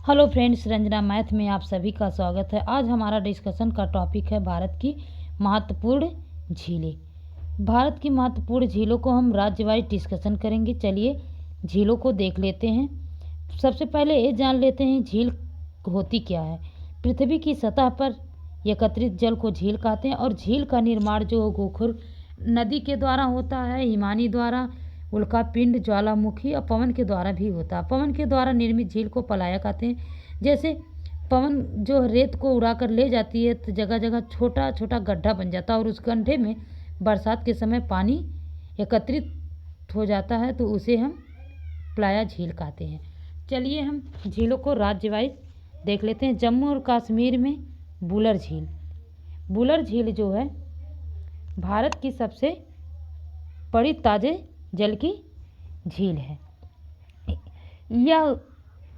Hello friends, Ranjana math में आप सभी का स्वागत है। आज हमारा डिस्कशन का टॉपिक है भारत की महत्वपूर्ण झीलें। भारत की महत्वपूर्ण झीलों को हम राज्य वाइज डिस्कशन करेंगे। चलिए झीलों को देख लेते हैं। सबसे पहले ये जान लेते हैं झील होती क्या है। पृथ्वी की सतह पर एकत्रित जल को झील कहते हैं और झील का निर्माण जो गोखुर नदी के द्वारा होता है, हिमानी द्वारा, उल्कापिंड, ज्वालामुखी और पवन के द्वारा भी होता है। पवन के द्वारा निर्मित झील को पलाया कहते हैं। जैसे पवन जो रेत को उड़ाकर ले जाती है तो जगह जगह छोटा छोटा गड्ढा बन जाता है और उस गड्ढे में बरसात के समय पानी एकत्रित हो जाता है तो उसे हम पलाया झील कहते हैं। चलिए हम झीलों को राज्य वाइज देख लेते हैं। जम्मू और कश्मीर में बुलर झील। बुलर झील जो है भारत की सबसे बड़ी ताजे जल की झील है। यह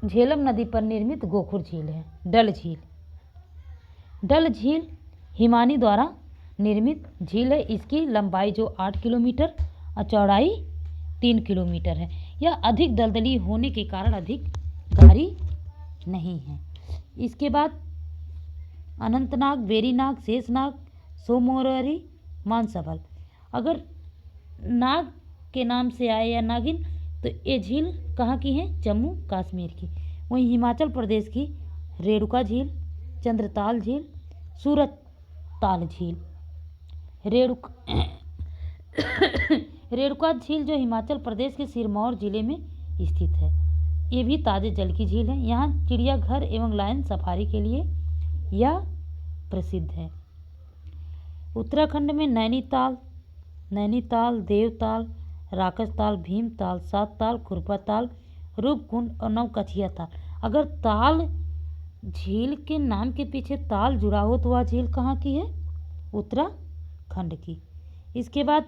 झेलम नदी पर निर्मित गोखुर झील है। डल झील। डल झील हिमानी द्वारा निर्मित झील है। इसकी लंबाई जो 8 किलोमीटर और चौड़ाई 3 किलोमीटर है। यह अधिक दलदली होने के कारण अधिक गहरी नहीं है। इसके बाद अनंतनाग, वेरीनाग, शेषनाग, सोमोररी, मानसबल। अगर नाग के नाम से आए या नागिन तो ये झील कहाँ की है? जम्मू कश्मीर की। वहीं हिमाचल प्रदेश की रेणुका झील, चंद्रताल झील, सूरताल झील। रेणुका झील जो हिमाचल प्रदेश के सिरमौर जिले में स्थित है। ये भी ताजे जल की झील है। यहाँ चिड़ियाघर एवं लायन सफारी के लिए यह प्रसिद्ध है। उत्तराखंड में नैनीताल, देवताल, राकसताल, भीमताल, सातताल, खुरपाताल, रूपकुंड और नवकछिया ताल। अगर ताल झील के नाम के पीछे ताल जुड़ा हो तो वह झील कहाँ की है? उत्तराखंड की। इसके बाद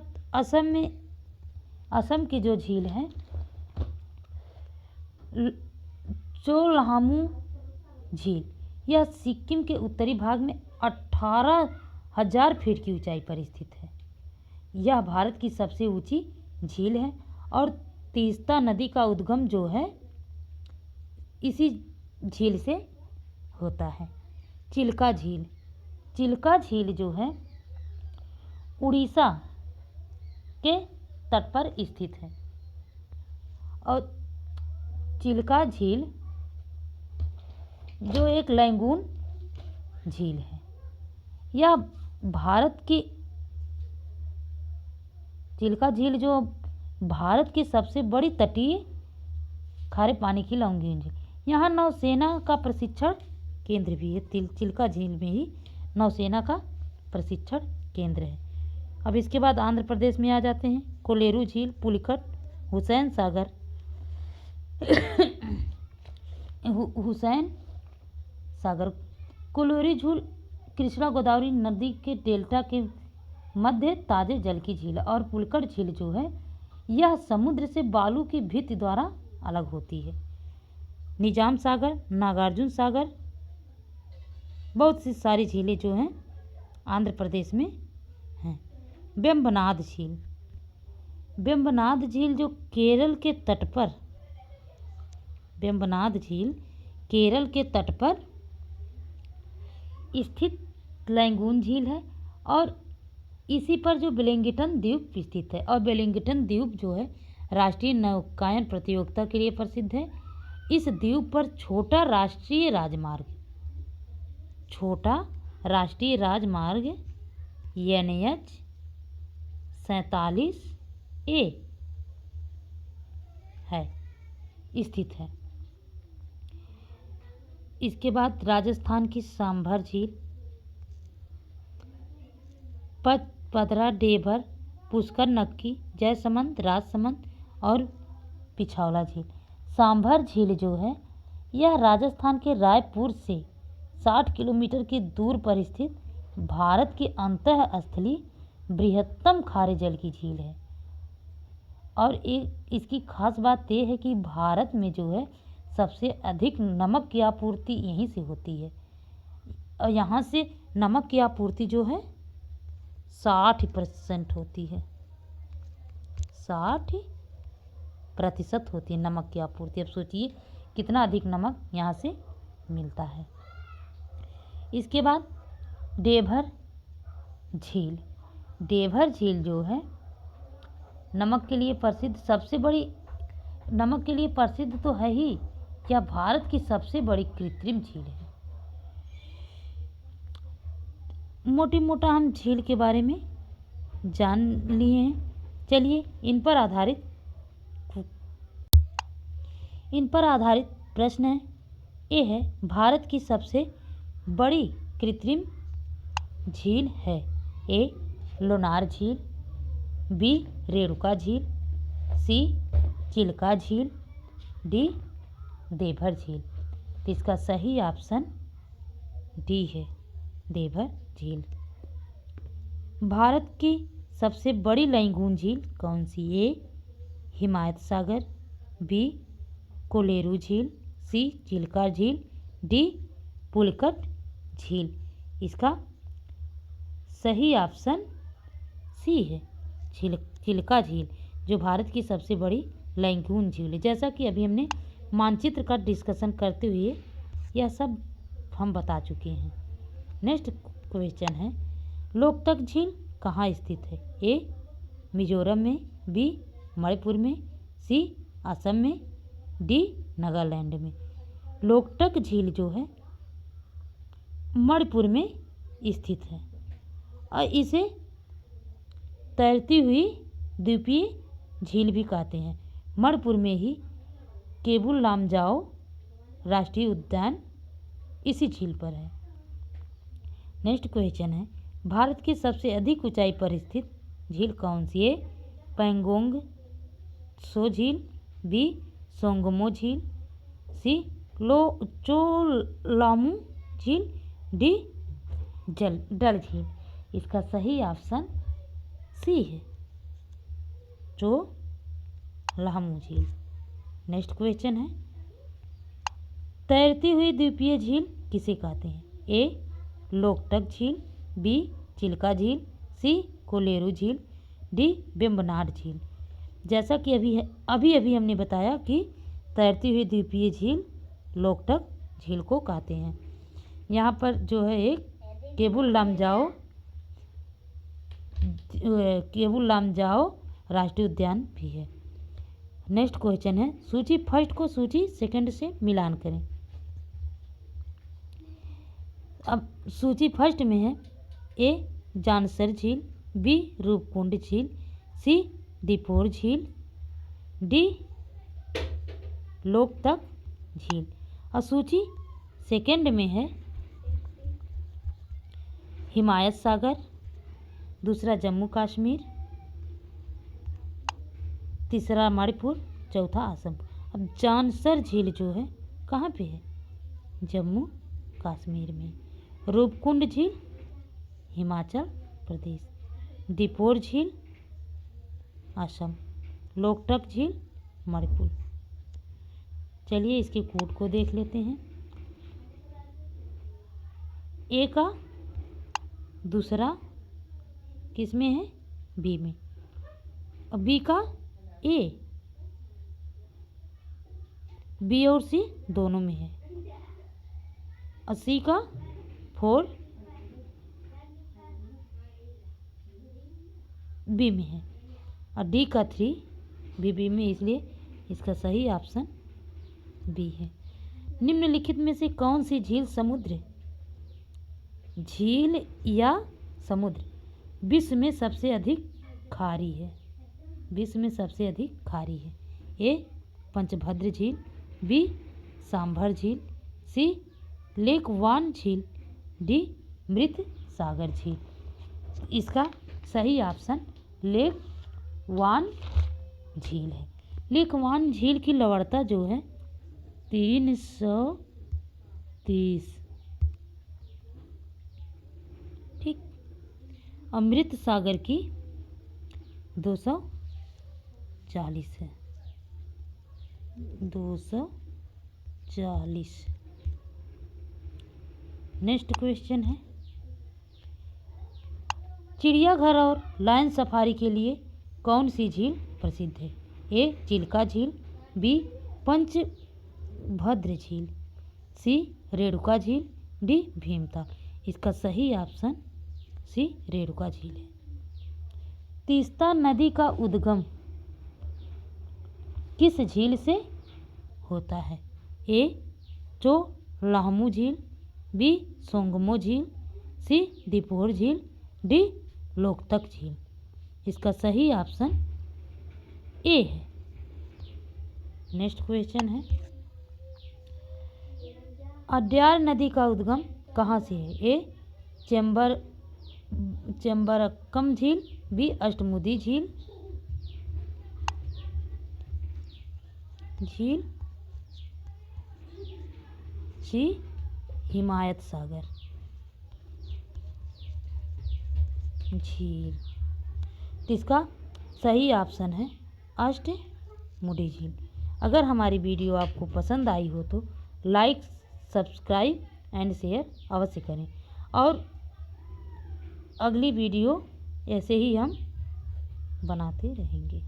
असम की जो झील है चोलहामू झील, यह सिक्किम के उत्तरी भाग में 18,000 फीट की ऊंचाई पर स्थित है। यह भारत की सबसे ऊंची झील है और तीस्ता नदी का उद्गम जो है इसी झील से होता है। चिल्का झील। चिल्का झील जो है उड़ीसा के तट पर स्थित है और चिल्का झील जो एक लैगून झील है। यह भारत की चिल्का झील जो भारत की सबसे बड़ी तटीय खारे पानी की लैगून झील। यहाँ नौसेना का प्रशिक्षण केंद्र भी है। चिल्का झील में ही नौसेना का प्रशिक्षण केंद्र है। अब इसके बाद आंध्र प्रदेश में आ जाते हैं। कोलेरू झील, पुलिकट, हुसैन सागर कोलेरू झील कृष्णा गोदावरी नदी के डेल्टा के मध्य ताजे जल की झील और पुलिकट झील जो है यह समुद्र से बालू की भित्ति द्वारा अलग होती है। निजाम सागर, नागार्जुन सागर, बहुत सी सारी झीलें जो हैं आंध्र प्रदेश में हैं। वेम्बनाड झील। वेम्बनाड झील जो केरल के तट पर, वेम्बनाड झील केरल के तट पर स्थित लैगून झील है और इसी पर जो वेलिंगटन द्वीप स्थित है और वेलिंगटन द्वीप जो है राष्ट्रीय नौकायन प्रतियोगिता के लिए प्रसिद्ध है। इस द्वीप पर छोटा राष्ट्रीय राजमार्ग NH 47A है स्थित है। इसके बाद राजस्थान की सांभर झील, पदरा, डेभर, पुष्कर, नक्की, जयसमंद, राजसमंद और पिछौला झील। सांभर झील जो है यह राजस्थान के रायपुर से 60 किलोमीटर की दूर पर स्थित भारत की अंतःस्थलीय बृहत्तम खारे जल की झील है और इसकी खास बात यह है कि भारत में जो है सबसे अधिक नमक की आपूर्ति यहीं से होती है और यहाँ से नमक की आपूर्ति जो है 60% होती है। 60% होती है नमक की आपूर्ति। अब सोचिए कितना अधिक नमक यहाँ से मिलता है। इसके बाद देवघर झील। देवघर झील जो है नमक के लिए प्रसिद्ध, सबसे बड़ी नमक के लिए प्रसिद्ध तो है ही, क्या भारत की सबसे बड़ी कृत्रिम झील है। मोटी मोटा हम झील के बारे में जान लिए हैं। चलिए इन पर आधारित प्रश्न है। ये है, भारत की सबसे बड़ी कृत्रिम झील है। ए लोनार झील, बी रेणुका झील, सी चिल्का झील, डी देवघर झील। तो इसका सही ऑप्शन डी है, देवघर झील। भारत की सबसे बड़ी लैगून झील कौन सी। ए हिमायत सागर, बी कोलेरू झील, सी चिल्का झील, डी पुलकट झील। इसका सही ऑप्शन सी है, चिल्का झील, जो भारत की सबसे बड़ी लैगून झील है। जैसा कि अभी हमने मानचित्र का डिस्कशन करते हुए यह सब हम बता चुके हैं। नेक्स्ट क्वेश्चन है, लोकटक झील कहाँ स्थित है। ए मिजोरम में, बी मणिपुर में, सी असम में, डी नागालैंड में। लोकटक झील जो है मणिपुर में स्थित है और इसे तैरती हुई द्वीपीय झील भी कहते हैं। मणिपुर में ही केबुल लामजाओ राष्ट्रीय उद्यान इसी झील पर है। नेक्स्ट क्वेश्चन है, भारत की सबसे अधिक ऊंचाई पर स्थित झील कौन सी है। पैंगोंग त्सो झील, बी सोंगमो झील, सी चोलामू झील, डी डल झील। इसका सही ऑप्शन सी है, चोलामू झील। नेक्स्ट क्वेश्चन है, तैरती हुई द्वीपीय झील किसे कहते हैं। ए लोकटक झील, बी चिल्का झील, सी कोलेरू झील, डी वेम्बनाड झील। जैसा कि अभी हमने बताया कि तैरती हुई द्वीपीय झील लोकटक झील को कहते हैं। यहाँ पर जो है एक केबुल लामजाओ राष्ट्रीय उद्यान भी है। नेक्स्ट क्वेश्चन है, सूची फर्स्ट को सूची सेकंड से मिलान करें। अब सूची फर्स्ट में है, ए जानसर झील, बी रूपकुंड झील, सी दीपोर झील, डी लोकटक झील। और सूची सेकंड में है हिमायत सागर, दूसरा जम्मू कश्मीर, तीसरा मणिपुर, चौथा असम। अब जानसर झील जो है कहाँ पे है, जम्मू कश्मीर में। रूपकुंड झील हिमाचल प्रदेश, दीपोर झील असम, लोकटक झील मणिपुर। चलिए इसके कोड को देख लेते हैं। ए का दूसरा किस में है, बी में, और बी का ए, बी और सी दोनों में है, और सी का 4 बी में है, और डी का 3 भी बी में, इसलिए इसका सही ऑप्शन बी है। निम्नलिखित में से कौन सी झील झील या समुद्र विश्व में सबसे अधिक खारी है। विश्व में सबसे अधिक खारी है। ए पंचभद्र झील, बी सांभर झील, सी लेक वान झील, डी मृत सागर झील। इसका सही ऑप्शन लेक वान झील है। लेक वान झील की लवणता जो है 330, ठीक। अमृत सागर की 240 है, 240। नेक्स्ट क्वेश्चन है, चिड़ियाघर और लायन सफारी के लिए कौन सी झील प्रसिद्ध है। ए चिल्का झील, बी पंचभद्र झील, सी रेणुका झील, डी भीमताल। इसका सही ऑप्शन सी रेणुका झील है। तीस्ता नदी का उद्गम किस झील से होता है? ए चोलाहमू झील, बी सोंगमो झील, सी दिपोर झील, डी लोकतक झील। इसका सही ऑप्शन ए है। नेक्स्ट क्वेश्चन है, अड्यार नदी का उद्गम कहाँ से है? ए चेम्बरक्कम झील, बी अष्टमुदी झील, सी हिमायत सागर झील। तो इसका सही ऑप्शन है अष्टमुडी झील। अगर हमारी वीडियो आपको पसंद आई हो तो लाइक, सब्सक्राइब एंड शेयर अवश्य करें, और अगली वीडियो ऐसे ही हम बनाते रहेंगे।